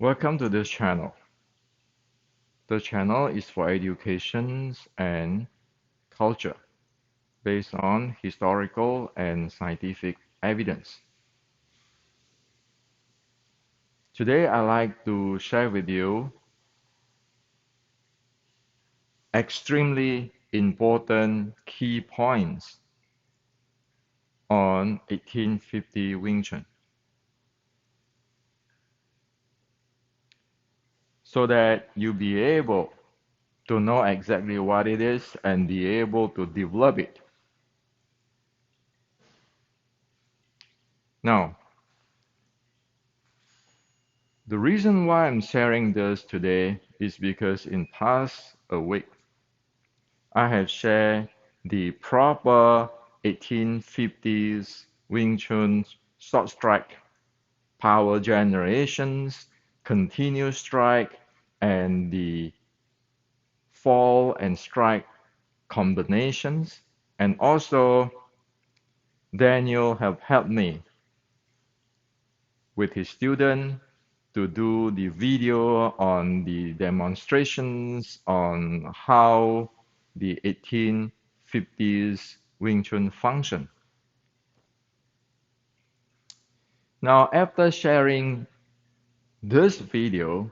Welcome to this channel. The channel is for education and culture based on historical and scientific evidence. Today I'd like to share with you extremely important key points on 1850 Wing Chun so that you'll be able to know exactly what it is and be able to develop it. Now, the reason why I'm sharing this today is because in past a week, I have shared the proper 1850s Wing Chun short strike power generations, continuous strike, and the fall and strike combinations. And also, Daniel have helped me with his student to do the video on the demonstrations on how the 1850s Wing Chun function. Now, after sharing this video,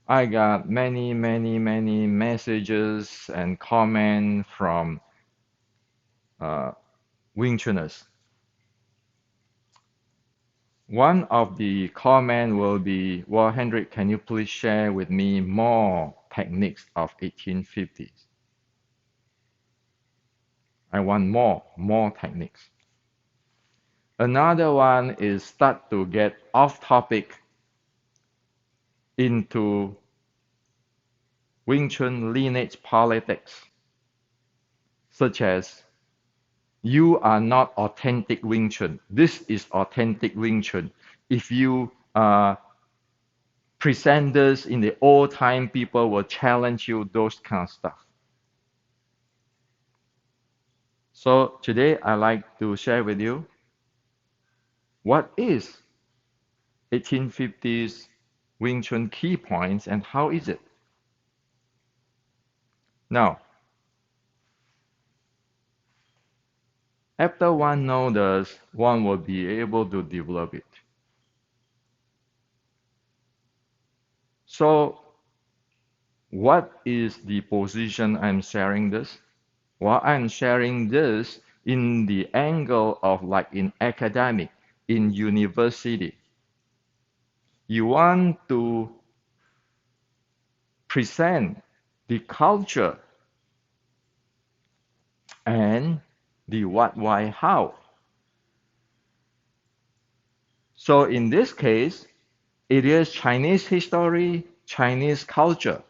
I got many messages and comments from uh, Wing Chuners. One of the comment will be, well, Hendrik, can you please share with me more techniques of 1850s? I want more techniques. Another one is start to get off topic into Wing Chun lineage politics, such as you are not authentic Wing Chun. This is authentic Wing Chun. If you present this in the old time, people will challenge you, those kind of stuff. So today I like to share with you what is 1850s Wing Chun key points and how is it. Now, after one knows this, one will be able to develop it. So, what is the position I'm sharing this? Well, I'm sharing this in the angle of like in academic, in university. You want to present the culture and the what, why, how. So in this case, it is Chinese history, Chinese culture,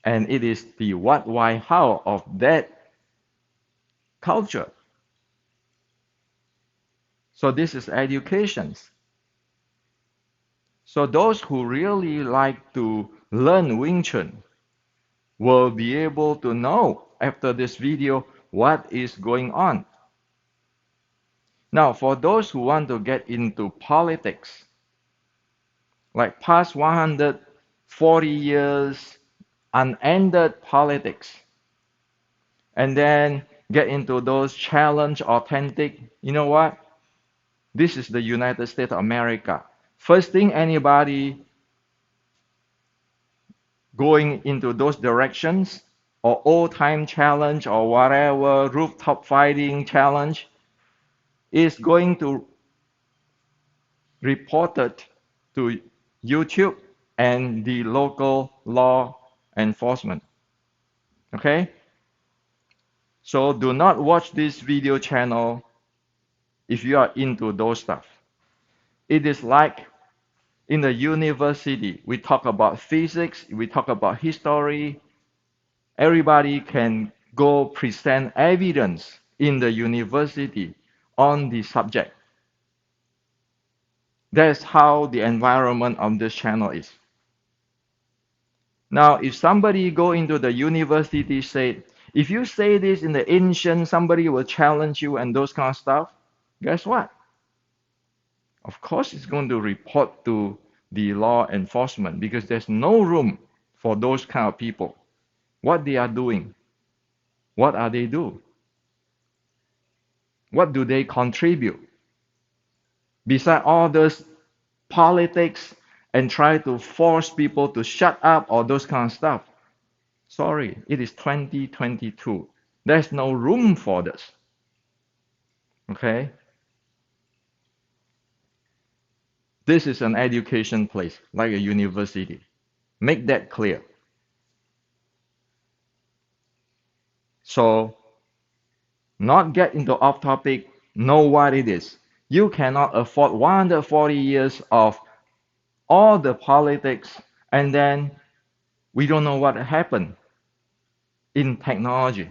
and it is the what, why, how of that culture. So this is education. So those who really like to learn Wing Chun will be able to know after this video what is going on. Now, for those who want to get into politics, like past 140 years unended politics, and then get into those challenge authentic, you know what? This is the United States of America. First thing anybody going into those directions or old time challenge or whatever rooftop fighting challenge is going to report it to YouTube and the local law enforcement. Okay? So do not watch this video channel if you are into those stuff. It is like in the university, we talk about physics, we talk about history. Everybody can go present evidence in the university on the subject. That's how the environment of this channel is. Now, if somebody go into the university say, if you say this in the ancient, somebody will challenge you and those kind of stuff. Guess what? Of course, it's going to report to the law enforcement because there's no room for those kind of people. What they are doing, what are they do? What do they contribute? Besides all those politics and try to force people to shut up or those kind of stuff. Sorry, it is 2022. There's no room for this. Okay? This is an education place, like a university. Make that clear. So, not get into off topic, know what it is. You cannot afford 140 years of all the politics and then we don't know what happened in technology.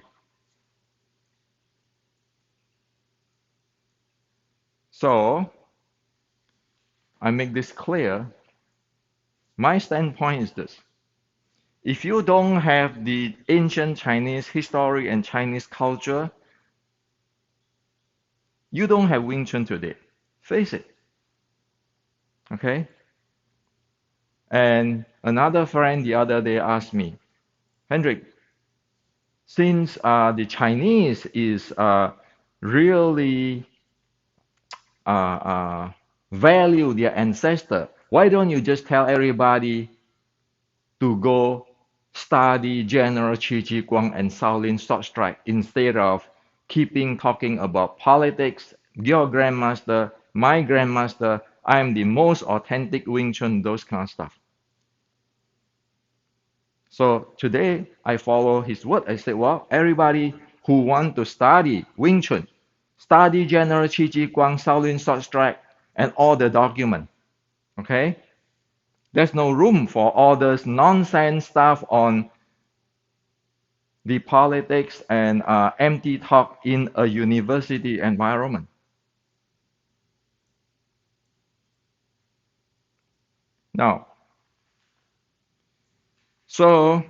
So, I make this clear. My standpoint is this. If you don't have the ancient Chinese history and Chinese culture, you don't have Wing Chun today. Face it. Okay? And another friend the other day asked me, Hendrik, since the Chinese is really uh, uh, value their ancestor, why don't you just tell everybody to go study General Qi Ji Guang and Shaolin Sword Strike instead of keeping talking about politics, your grandmaster, my grandmaster, I am the most authentic Wing Chun, those kind of stuff. So today I follow his word. I said, well, everybody who want to study Wing Chun, study General Qi Ji Guang, Shaolin Sword Strike, and all the document. Okay? There's no room for all this nonsense stuff on the politics and empty talk in a university environment. Now, so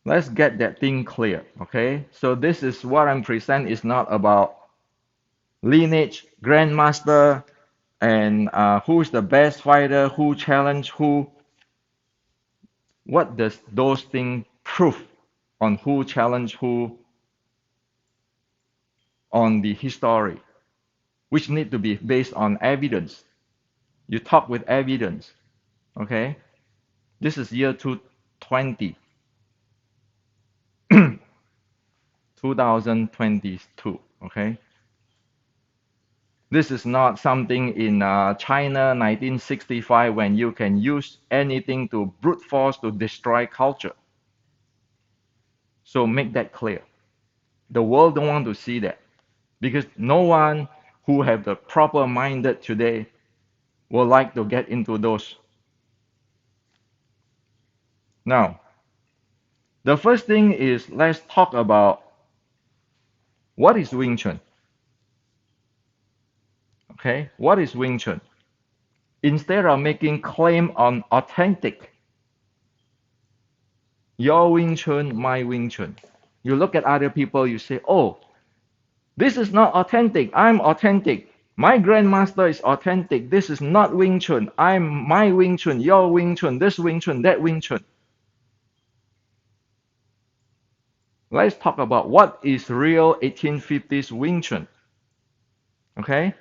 let's get that thing clear, okay? So this is what I'm present is not about lineage, grandmaster, and who's the best fighter, who challenge who. What does those things prove on who challenge who on the history, which need to be based on evidence. You talk with evidence, okay? This is year 2020, 2022, okay? This is not something in China 1965 when you can use anything to brute force to destroy culture. So make that clear. The world don't want to see that because no one who have the proper minded today will like to get into those. Now, the first thing is let's talk about what is Wing Chun. Okay, what is Wing Chun? Instead of making claim on authentic, your Wing Chun, my Wing Chun. You look at other people, you say, oh, this is not authentic. I'm authentic. My grandmaster is authentic. This is not Wing Chun. I'm my Wing Chun, your Wing Chun, this Wing Chun, that Wing Chun. Let's talk about what is real 1850s Wing Chun. Okay?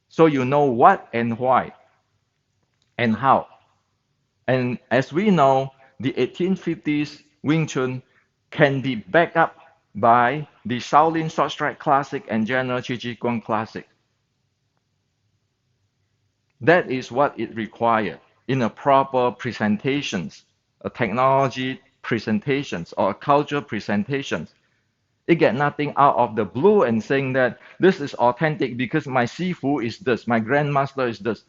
So you know what and why and how. And as we know, the 1850s Wing Chun can be backed up by the Shaolin Sword Strike Classic and General Qi Ji Guang Classic. That is what it requires in a proper presentations, a technology presentations or a culture presentations. It get nothing out of the blue and saying that this is authentic because my Sifu is this, my grandmaster is this.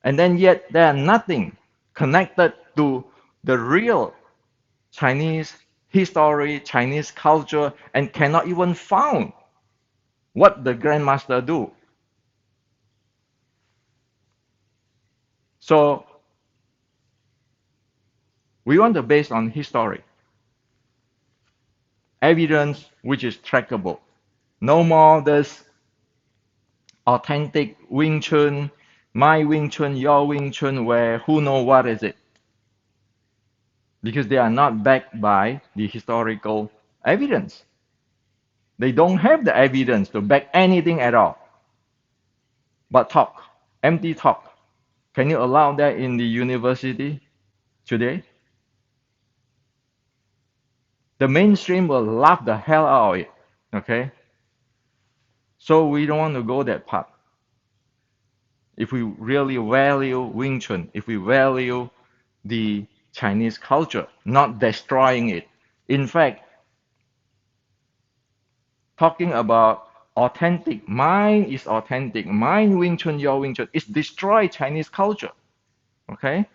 And then yet there are nothing connected to the real Chinese history, Chinese culture, and cannot even found what the grandmaster do. So we want to base on history, evidence which is trackable. No more this authentic Wing Chun, my Wing Chun, your Wing Chun, where who know what is it? Because they are not backed by the historical evidence. They don't have the evidence to back anything at all, but talk, empty talk. Can you allow that in the university today? The mainstream will laugh the hell out of it. Okay? So we don't want to go that path. If we really value Wing Chun, if we value the Chinese culture, not destroying it. In fact, talking about authentic, mine is authentic, mine Wing Chun, your Wing Chun, is destroy Chinese culture. Okay?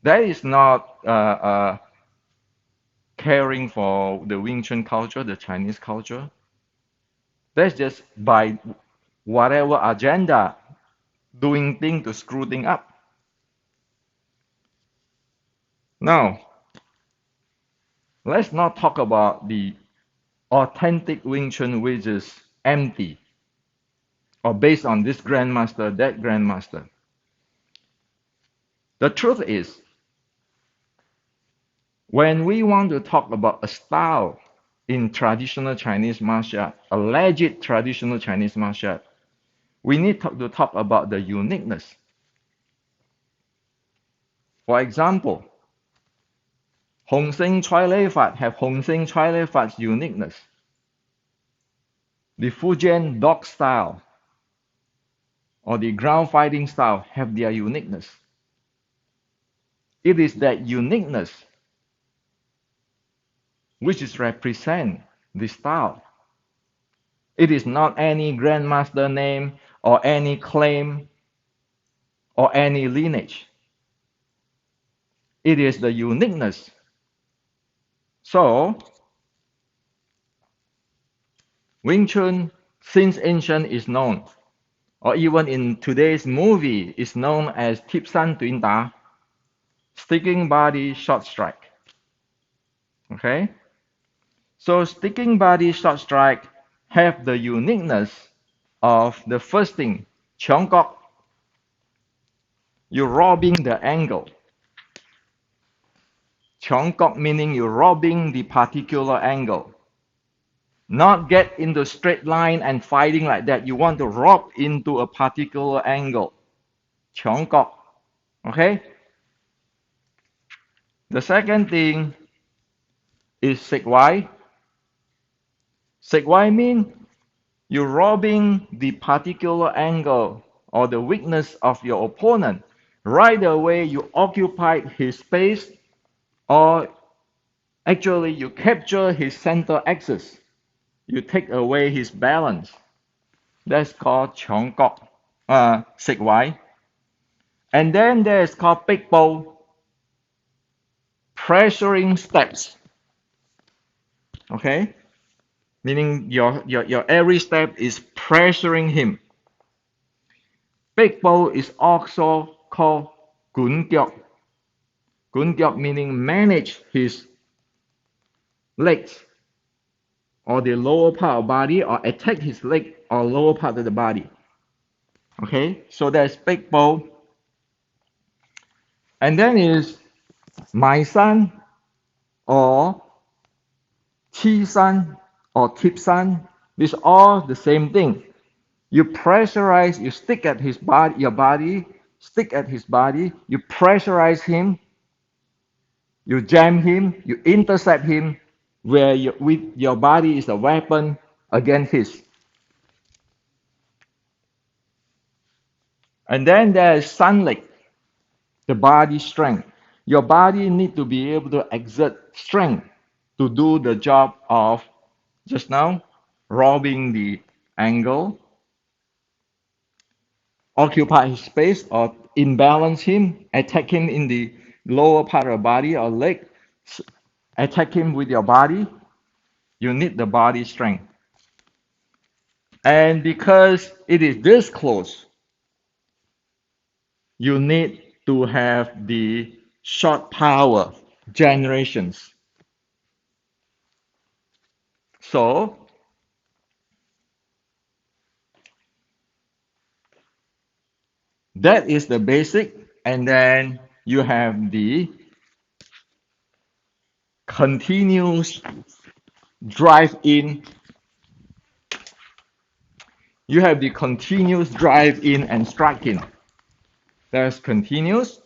That is not caring for the Wing Chun culture, the Chinese culture. That's just by whatever agenda doing thing to screw thing up. Now, let's not talk about the authentic Wing Chun which is empty or based on this grandmaster, that grandmaster. The truth is, when we want to talk about a style in traditional Chinese martial art, alleged traditional Chinese martial art, we need to talk about the uniqueness. For example, Hong Sing Choi Lei Fat have Hong Sing Choi Lei Fat's uniqueness. The Fujian dog style or the ground fighting style have their uniqueness. It is that uniqueness which is represent the style. It is not any grandmaster name or any claim or any lineage. It is the uniqueness. So, Wing Chun, since ancient, is known, or even in today's movie, is known as Tip San Tuin Da, sticking body short strike. Okay? So, sticking body short strike have the uniqueness of the first thing, Cheong Kok. You're robbing the angle. Cheong Kok meaning you're robbing the particular angle. Not get into straight line and fighting like that. You want to rob into a particular angle. Cheong Kok. Okay? The second thing is Sek Wai. Sek Wai mean you're robbing the particular angle or the weakness of your opponent. Right away, you occupy his space, or actually, you capture his center axis. You take away his balance. That's called Cheong Kok, Sek Wai. And then there's called Big Bow, pressuring steps. Okay? Meaning your every step is pressuring him. Big Bow is also called Gun Gyok. Gun Gyok meaning manage his legs or the lower part of body or attack his leg or lower part of the body. Okay, so there's Big Bow. And then is My San or Chi San or Tip San. These are all the same thing. You pressurize, you stick at his body, your body, stick at his body, you pressurize him, you jam him, you intercept him, where with your body is a weapon against his. And then there is Sun Leg, the body strength. Your body need to be able to exert strength to do the job of just now, robbing the angle, occupy his space or imbalance him, attack him in the lower part of the body or leg, attack him with your body. You need the body strength. And because it is this close, you need to have the short power generations. So That is the basic, and then you have the continuous drive in. You have the continuous drive in and strike in. There's continuous,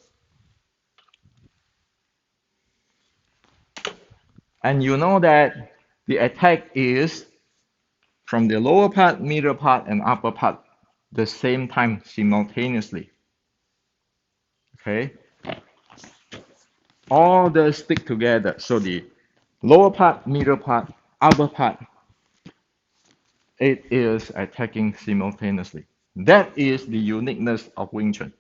and you know that the attack is from the lower part, middle part, and upper part the same time simultaneously. Okay, all the stick together. So the lower part, middle part, upper part, it is attacking simultaneously. That is the uniqueness of Wing Chun.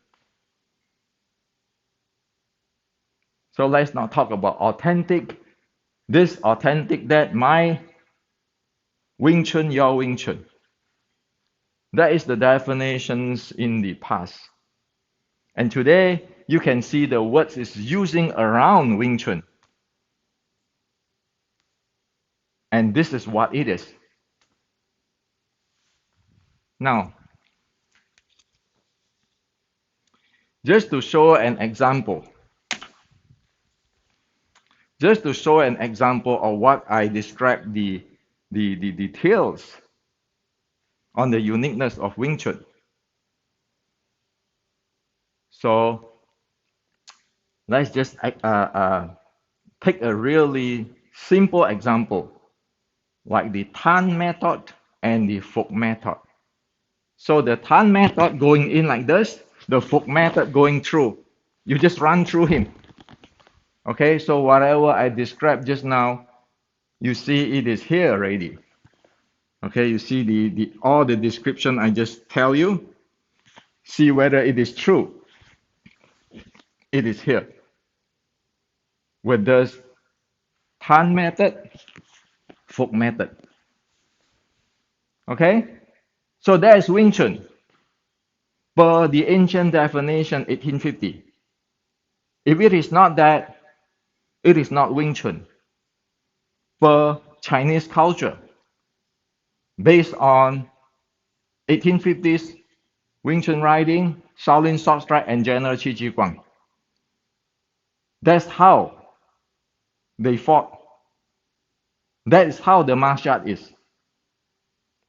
So let's not talk about authentic, this authentic, that, my Wing Chun, your Wing Chun. That is the definitions in the past. And today, you can see the words is using around Wing Chun. And this is what it is. Now, just to show an example, of what I described the details on the uniqueness of Wing Chun. So let's just take a really simple example, like the Tan method and the Fook method. So the Tan method going in like this, the Fook method going through. You just run through him. Okay, so whatever I described just now, you see it is here already. Okay, you see the all the description I just tell you. See whether it is true. It is here. With this Tan method, Fook method. Okay, so that is Wing Chun. Per the ancient definition, 1850. If it is not that, it is not Wing Chun. Per Chinese culture, based on 1850s Wing Chun writing, Shaolin Sword Strike, and General Qi Ji Guang. That's how they fought. That is how the martial art is.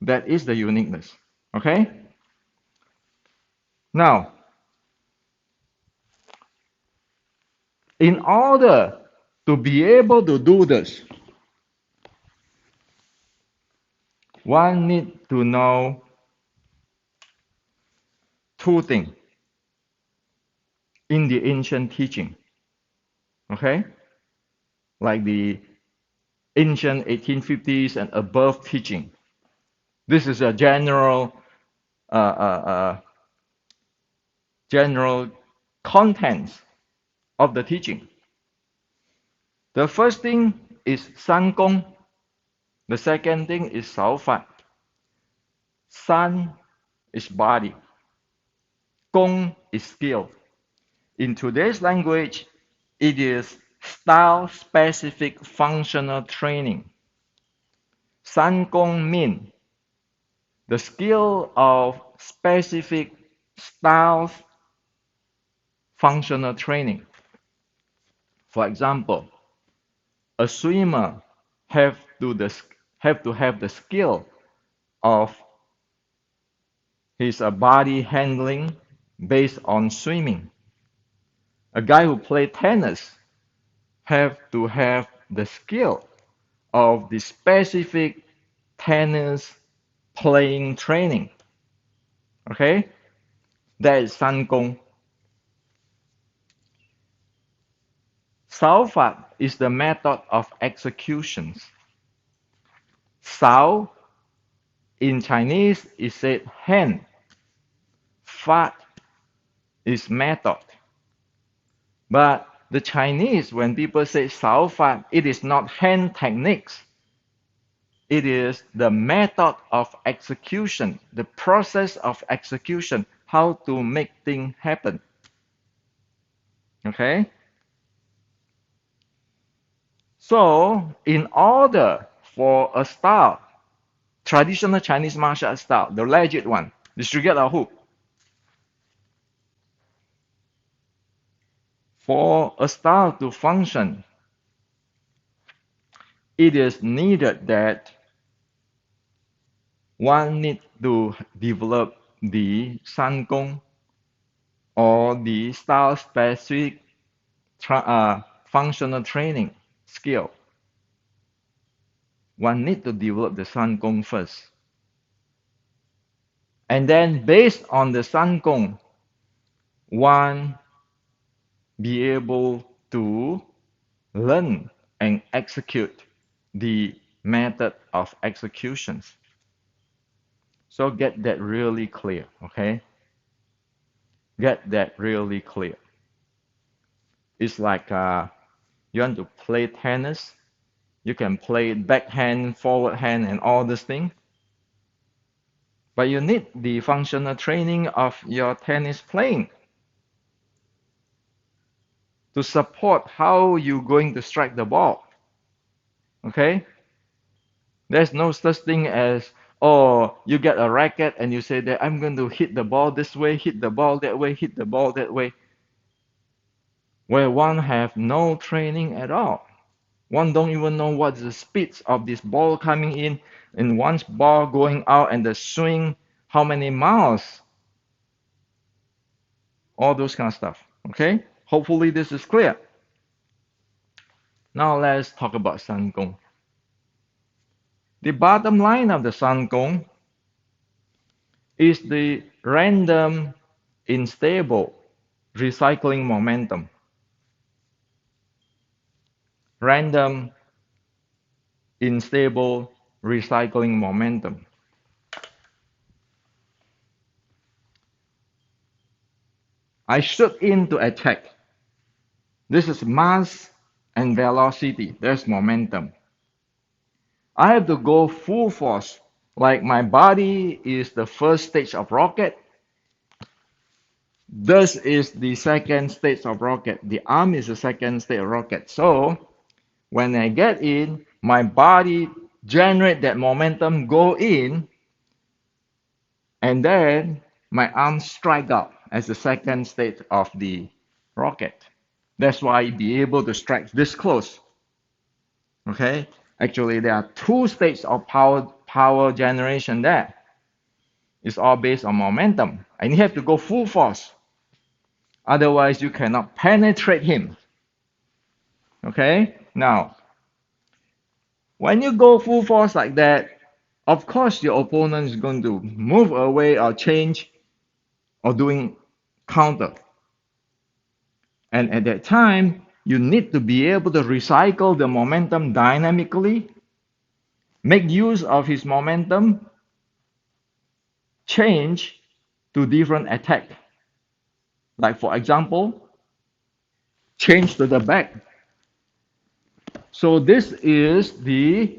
That is the uniqueness. Okay? Now, in order to be able to do this, one need to know two things in the ancient teaching. Okay? Like the ancient 1850s and above teaching. This is a general general contents of the teaching. The first thing is San Gong. The second thing is Sao Fat. San is body. Gong is skill. In today's language, it is style-specific functional training. San Gong means the skill of specific styles functional training. For example, a swimmer have to have the skill of his body handling based on swimming. A guy who plays tennis have to have the skill of the specific tennis playing training. Okay? That is San Gong. Sao Fat is the method of executions. Sao in Chinese is said hand. Fat is method. But the Chinese, when people say Sao Fat, it is not hand techniques. It is the method of execution, the process of execution, how to make things happen. Okay? So, in order for a style, traditional Chinese martial art style, the legit one, the Shiget or Hook, For a style to function, it is needed that one needs to develop the San Gong or the style specific functional training skill. One needs to develop the San Gong first. And then based on the San Gong, one be able to learn and execute the method of executions. So get that really clear, okay? Get that really clear. It's like you want to play tennis, you can play backhand, forward hand, and all this thing, but you need the functional training of your tennis playing to support how you're going to strike the ball, okay? There's no such thing as, oh, you get a racket and you say that I'm going to hit the ball this way, hit the ball that way, hit the ball that way, where one have no training at all. One don't even know what's the speeds of this ball coming in and one's ball going out and the swing, how many miles, all those kind of stuff. Okay? Hopefully this is clear. Now let's talk about San Gong. The bottom line of the San Gong is the random, unstable recycling momentum. Random, unstable recycling momentum. I shoot in to attack. This is mass and velocity. There's momentum. I have to go full force. Like my body is the first stage of rocket. This is the second stage of rocket. The arm is the second stage of rocket. So when I get in, my body generate that momentum, go in, and then my arm strike out as the second stage of the rocket. That's why I be able to strike this close. Okay? Actually, there are two states of power generation there. It's all based on momentum. And you have to go full force. Otherwise, you cannot penetrate him. Okay? Now, when you go full force like that, of course your opponent is going to move away or change or doing counter. And at that time, you need to be able to recycle the momentum dynamically, make use of his momentum, change to different attack. Like for example, change to the back. So this is the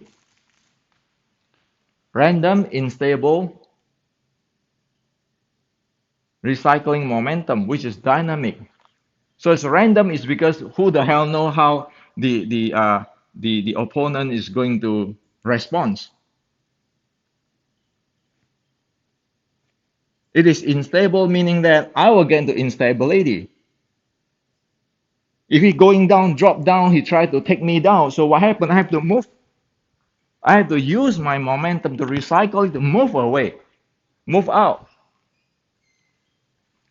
random unstable recycling momentum, which is dynamic. So it's random is because who the hell know how the opponent is going to respond. It is unstable, meaning that I will get into instability. If he going down, drop down, he try to take me down. So what happened? I have to move. I have to use my momentum to recycle it, to move away, move out.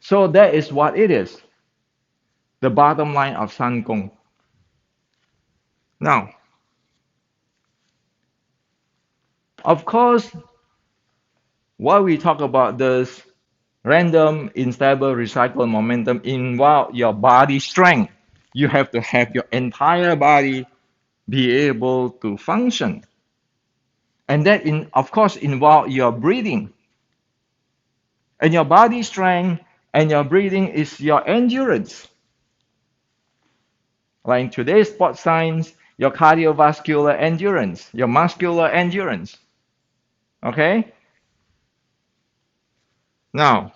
So that is what it is. The bottom line of San Gong. Now, of course, while we talk about this random, unstable, recycle momentum involve your body strength. You have to have your entire body be able to function. And that, of course, involve your breathing. And your body strength and your breathing is your endurance. Like in today's sports science, your cardiovascular endurance, your muscular endurance. Okay? Now,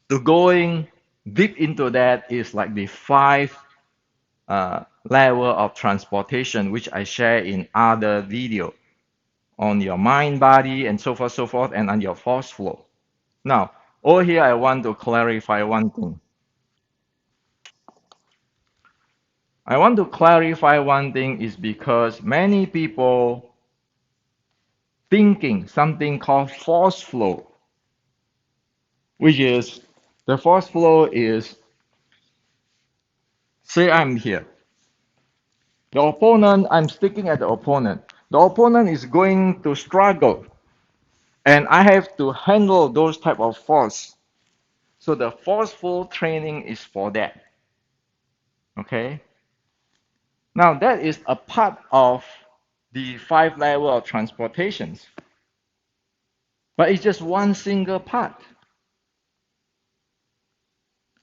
to going deep into that is like the five level of transportation, which I share in other video on your mind, body, and so forth, and on your force flow. Now, over here, I want to clarify one thing. I want to clarify one thing is because many people thinking something called force flow, which is the force flow is, say I'm here. The opponent, I'm sticking at the opponent. The opponent is going to struggle, and I have to handle those type of force. So the forceful training is for that. Okay. Now that is a part of the 5 level of transportations, but it's just one single part.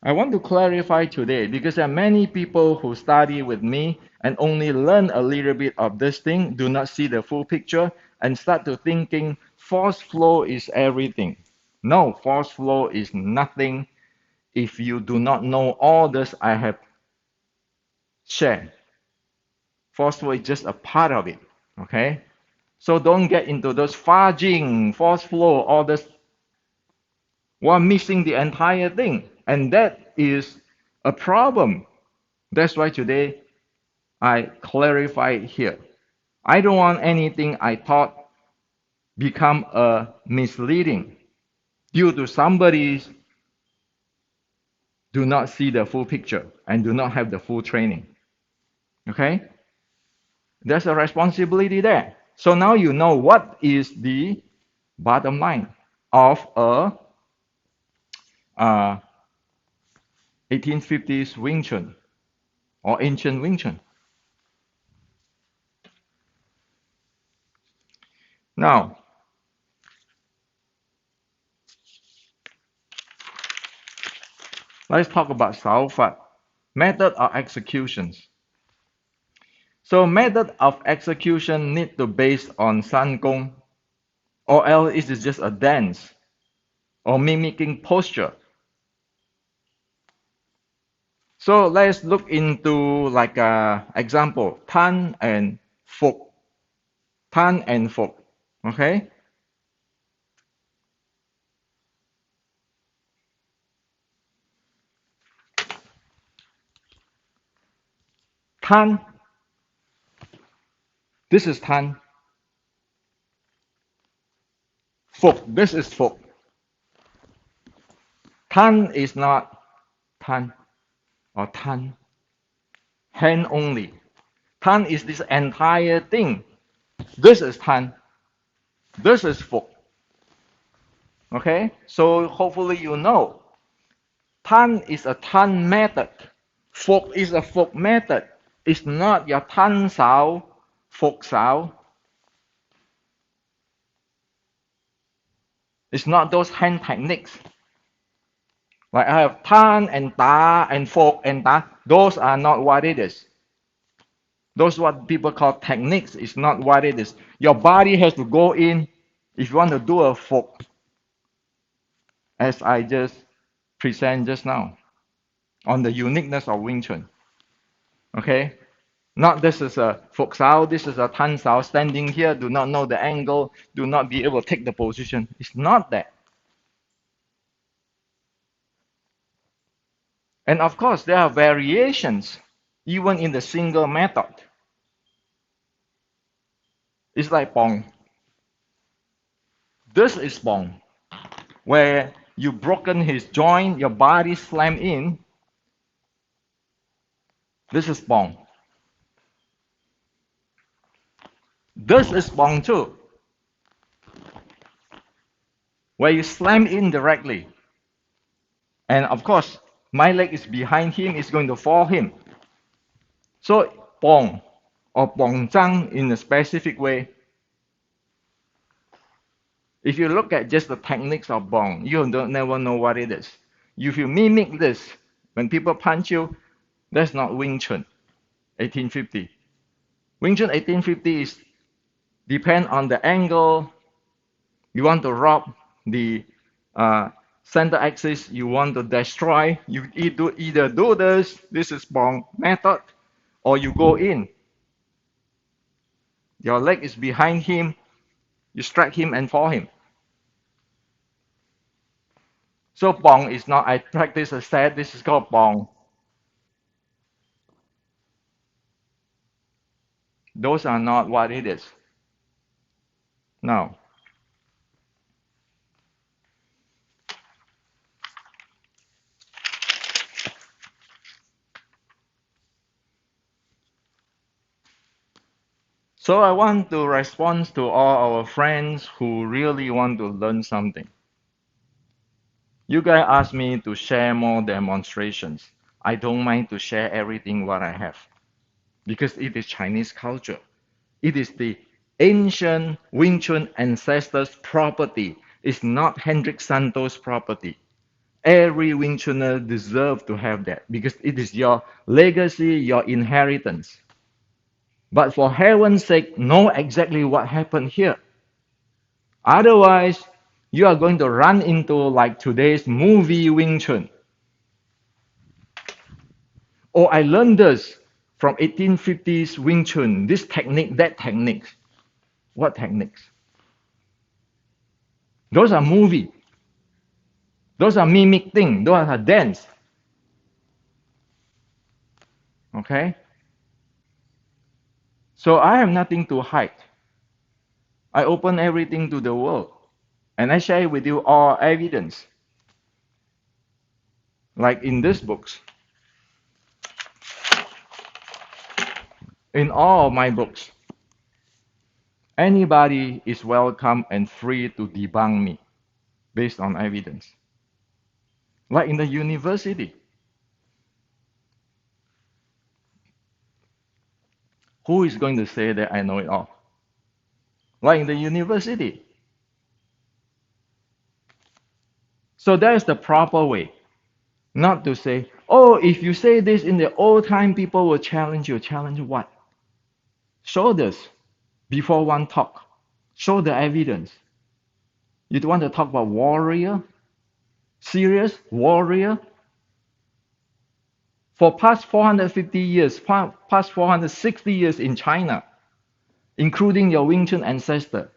I want to clarify today because there are many people who study with me and only learn a little bit of this thing, do not see the full picture, and start to thinking force flow is everything. No, force flow is nothing if you do not know all this I have shared. Force flow is just a part of it. Okay? So don't get into those fudging, force flow, all this. We're missing the entire thing. And that is a problem. That's why today I clarify here. I don't want anything I thought become a misleading due to somebody do not see the full picture and do not have the full training. Okay? There's a responsibility there. So now you know what is the bottom line of a 1850s Wing Chun or ancient Wing Chun. Now, let's talk about Sao Fat, method of executions. So method of execution need to base on San Gong, or else it is just a dance or mimicking posture. So let's look into like a example, Tan and Fuk. Tan and Fuk. Okay? Tan, this is Tan. Fuk, this is Fuk. Tan is not Tan or Tan. Hand only. Tan is this entire thing. This is Tan. This is Fuk. Okay? So hopefully you know. Tan is a Tan method. Fuk is a Fuk method. It's not your Tan Sao, Fuk Sao. It's not those hand techniques. Like I have Tan and Ta and Fuk and Ta. Those are not what it is. Those what people call techniques is not what it is. Your body has to go in if you want to do a Fuk, as I just present just now on the uniqueness of Wing Chun. Okay? Not this is a Fuk Sao, this is a Tan Sao standing here, do not know the angle, do not be able to take the position. It's not that. And of course, there are variations even in the single method. It's like Bong. This is Bong, where you broken his joint, your body slam in. This is Bong. This is Bong too, where you slam in directly. And of course, my leg is behind him, it's going to fall him. So Bong or Bong Zhang in a specific way. If you look at just the techniques of Bong, you don't never know what it is. If you mimic this, when people punch you, that's not Wing Chun 1850. Wing Chun 1850 is depend on the angle. You want to rob the center axis. You want to destroy. You either do this is Bong method, or you go in. Your leg is behind him. You strike him and fall him. So Bong is not. I practice a set. This is called Bong. Those are not what it is. Now, so I want to respond to all our friends who really want to learn something. You guys asked me to share more demonstrations. I don't mind to share everything what I have because it is Chinese culture. It is the ancient Wing Chun ancestors' property. It's not Hendrik Santos' property. Every Wing Chuner deserves to have that because it is your legacy, your inheritance. But for heaven's sake, know exactly what happened here. Otherwise, you are going to run into like today's movie Wing Chun. Oh, I learned this from 1850s Wing Chun, this technique, that technique. What techniques? Those are movie. Those are mimic thing. Those are dance. Okay? So I have nothing to hide. I open everything to the world. And I share with you all evidence. Like in these books. In all of my books. Anybody is welcome and free to debunk me based on evidence. Like in the university. Who is going to say that I know it all? Like in the university. So that is the proper way. Not to say, oh, if you say this in the old time, people will challenge you. Challenge what? Show this before one talk. Show the evidence. You want to talk about warrior? Serious warrior? For past 450 years, past 460 years in China, including your Wing Chun ancestor.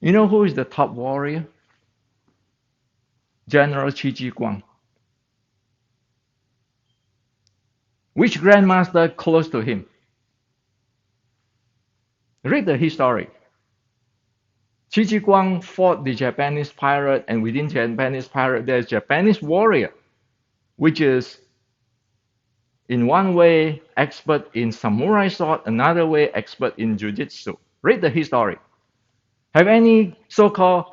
You know who is the top warrior? General Qi Ji Guang. Which grandmaster close to him? Read the history. Qi Ji Guang fought the Japanese pirate, and within Japanese pirate, there's Japanese warrior, which is in one way expert in samurai sword, another way expert in jiu-jitsu. Read the history. Have any so-called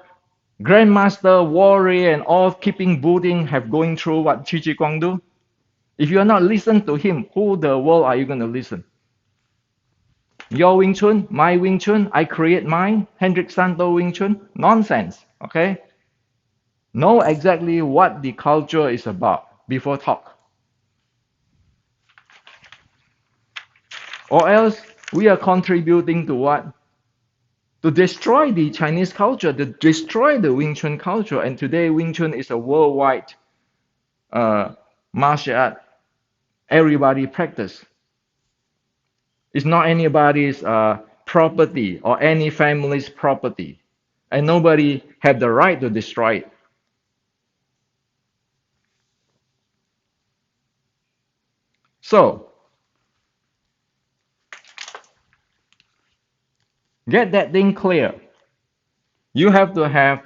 grandmaster, warrior, and all keeping booting have going through what Qi Ji Guang do? If you are not listening to him, who the world are you going to listen? Your Wing Chun, my Wing Chun, I create mine, Hendrik Santo Wing Chun? Nonsense, okay? Know exactly what the culture is about before talk. Or else we are contributing to what? To destroy the Chinese culture, to destroy the Wing Chun culture. And today Wing Chun is a worldwide martial art. Everybody practice. It's not anybody's property or any family's property. And nobody have the right to destroy it. So, get that thing clear. You have to have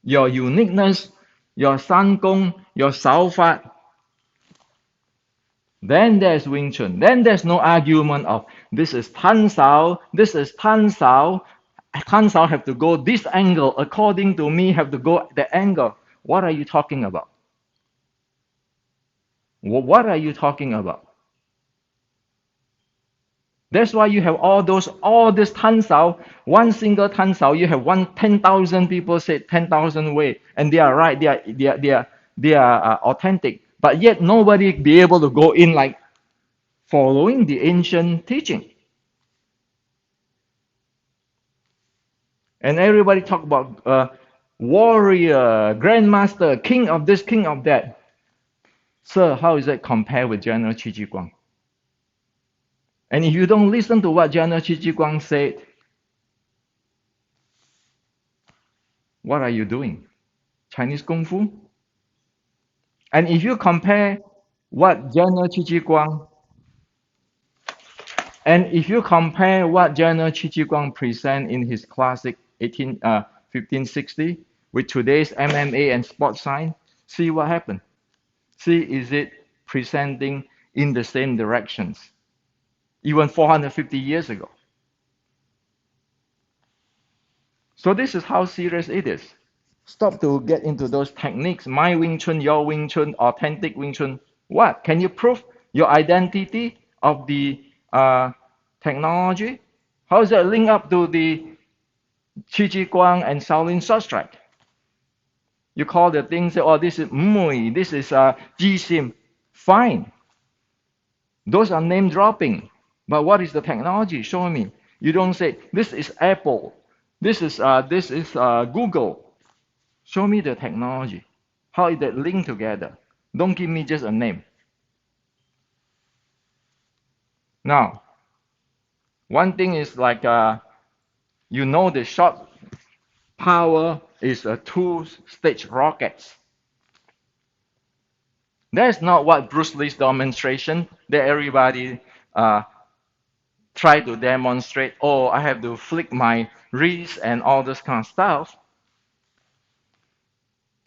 your uniqueness, your San Gong, your Sao Fat. Then there's Wing Chun. Then there's no argument of this is Tan Sao, this is Tan Sao. Tan Sao have to go this angle. According to me, have to go the angle. What are you talking about? What are you talking about? That's why you have all this Tan Sao, one single Tan Sao, you have 10,000 people say 10,000 way, and they are right, they are authentic. But yet nobody be able to go in like following the ancient teaching. And everybody talk about warrior, grandmaster, king of this, king of that. Sir, how is that compared with General Qi Ji Guang? And if you don't listen to what General Qi Ji Guang said, what are you doing? Chinese Kung Fu? And if you compare what General Qi Ji Guang, And if you compare what General Qi Guang present in his classic 1560 with today's MMA and sports science, see what happened. See, is it presenting in the same directions, even 450 years ago. So this is how serious it is. Stop to get into those techniques. My Wing Chun, your Wing Chun, authentic Wing Chun. What? Can you prove your identity of the technology? How does that link up to the Qi Ji Guang and Shaolin Short Strike? You call the thing, say, oh, this is Mui, this is Ji Sim. Fine. Those are name dropping. But what is the technology? Show me. You don't say, this is Apple. This is Google. Show me the technology. How is that linked together? Don't give me just a name. Now, one thing is like, the shot power is a two-stage rockets. That's not what Bruce Lee's demonstration that everybody try to demonstrate. Oh, I have to flick my wrist and all this kind of stuff.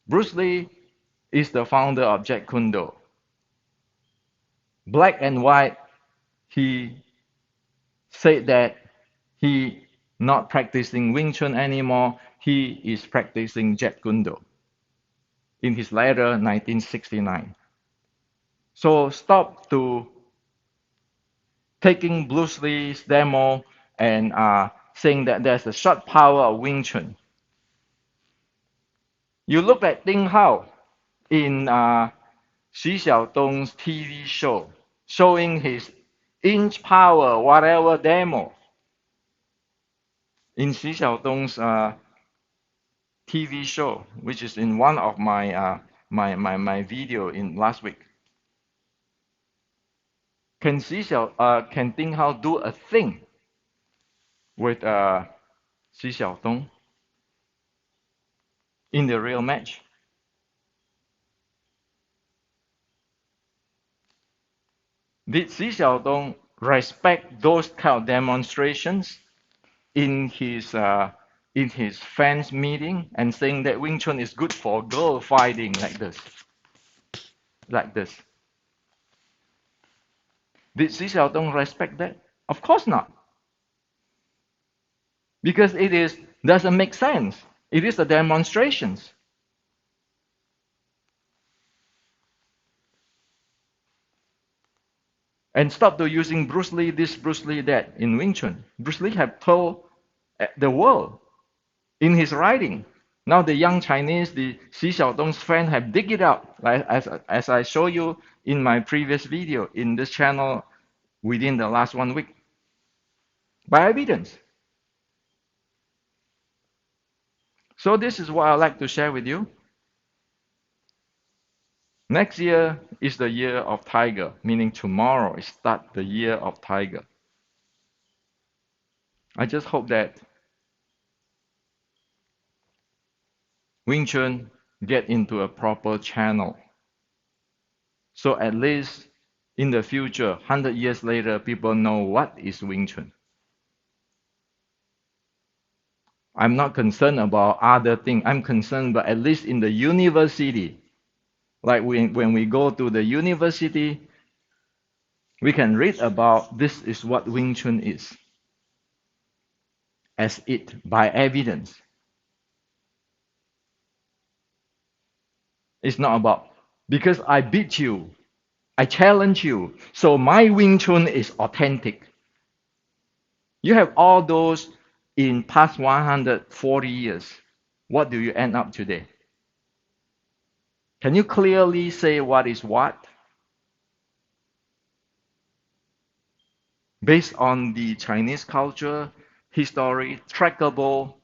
Bruce Lee is the founder of Jeet Kune Do. Black and white, he said that he not practicing Wing Chun anymore. He is practicing Jeet Kune Do in his letter 1969. So stop to taking Bruce Lee's demo and saying that there's a short power of Wing Chun. You look at Ding Hao in Xi Xiaodong's TV show, showing his inch power, whatever demo. In Xi Xiaodong's TV show, which is in one of my video in last week. Can Ding Hao do a thing with Xi Xiaodong in the real match? Did Xi Xiaodong respect those kind of demonstrations in his fans meeting and saying that Wing Chun is good for girl fighting like this? Like this. Did Xi Xiaodong respect that? Of course not. Because doesn't make sense. It is a demonstrations. And stop to using Bruce Lee this, Bruce Lee that in Wing Chun. Bruce Lee have told the world in his writing. Now the young Chinese, the Xi Xiaodong's friend have dig it out, like as I show you in my previous video in this channel within the last 1 week. By evidence. So this is what I'd like to share with you. Next year is the year of tiger, meaning tomorrow is start the year of tiger. I just hope that Wing Chun get into a proper channel. So at least in the future, 100 years later, people know what is Wing Chun. I'm not concerned about other things. I'm concerned about at least in the university. Like when we go to the university, we can read about this is what Wing Chun is. As it by evidence. It's not about because I beat you, I challenge you, so my Wing Chun is authentic. You have all those in past 140 years. What do you end up today? Can you clearly say what is what? Based on the Chinese culture, history, trackable,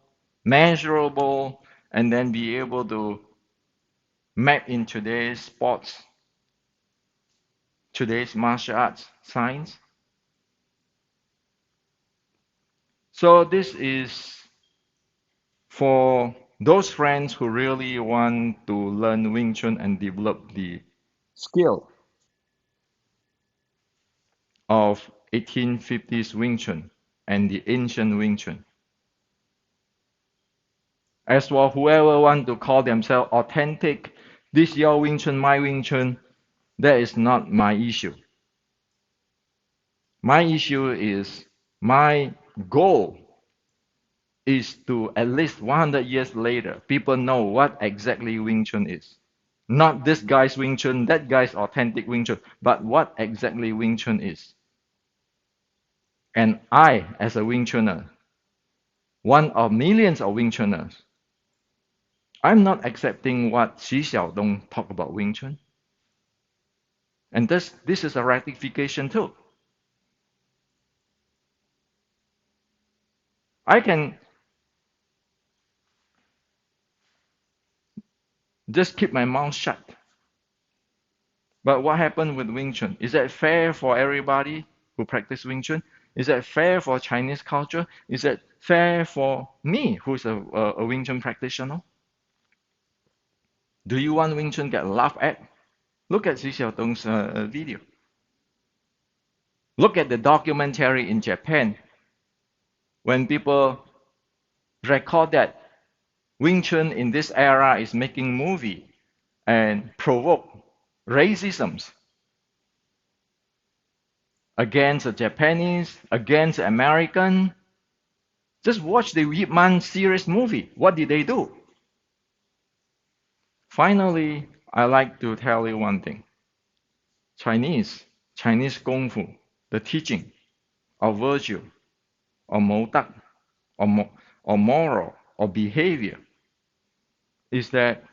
measurable, and then be able to map in today's sports, today's martial arts science. So this is for those friends who really want to learn Wing Chun and develop the skill of 1850s Wing Chun and the ancient Wing Chun. As for whoever want to call themselves authentic, this your Wing Chun, my Wing Chun, that is not my issue. My issue is my goal is to at least 100 years later, people know what exactly Wing Chun is. Not this guy's Wing Chun, that guy's authentic Wing Chun, but what exactly Wing Chun is. And I, as a Wing Chunner, one of millions of Wing Chunners, I'm not accepting what Xi Xiaodong talk about Wing Chun. And this is a rectification too. I can just keep my mouth shut. But what happened with Wing Chun? Is that fair for everybody who practice Wing Chun? Is that fair for Chinese culture? Is that fair for me, who's a Wing Chun practitioner? Do you want Wing Chun get laughed at? Look at Xi Xiaodong's video. Look at the documentary in Japan when people record that Wing Chun in this era is making movie and provoke racisms against the Japanese, against the American. Just watch the Ip Man series movie. What did they do? Finally, I like to tell you one thing. Chinese Kung Fu, the teaching of virtue, or modak, or moral, or behavior, is that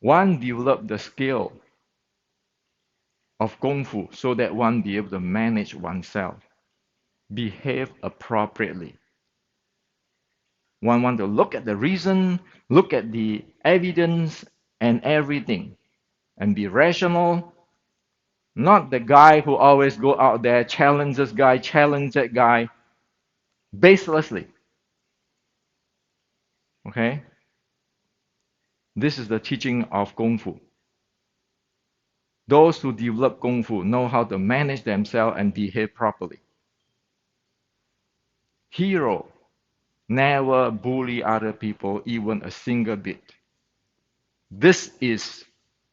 one develop the skill of Kung Fu so that one be able to manage oneself, behave appropriately. One want to look at the reason, look at the evidence and everything, and be rational. Not the guy who always go out there, challenge this guy, challenge that guy, baselessly. Okay? This is the teaching of Kung Fu. Those who develop Kung Fu know how to manage themselves and behave properly. Hero never bully other people even a single bit. This is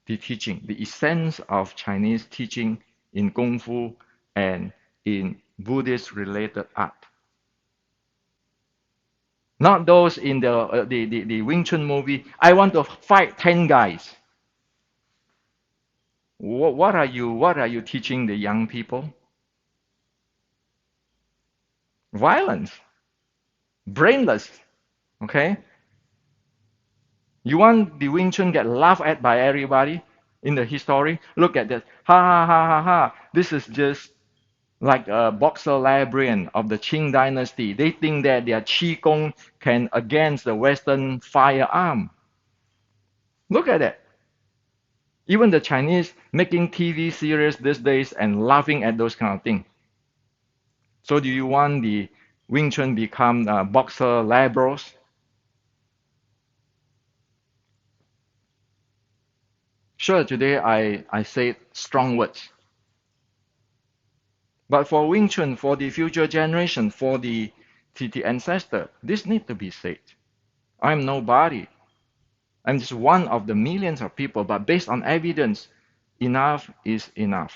the teaching, the essence of Chinese teaching in Kung Fu and in Buddhist related art. Not those in the Wing Chun movie. I want to fight 10 guys. What are you teaching the young people? Violence, brainless. Okay? You want the Wing Chun get laughed at by everybody in the history? Look at that. Ha ha ha ha ha. This is just like a boxer librarian of the Qing dynasty. They think that their Qi Gong can against the Western firearm. Look at that. Even the Chinese making TV series these days and laughing at those kind of things. So do you want the Wing Chun become boxer liberals? Sure, today I say strong words. But for Wing Chun, for the future generation, for the ancestor, this need to be said. I'm nobody. I'm just one of the millions of people, but based on evidence, enough is enough.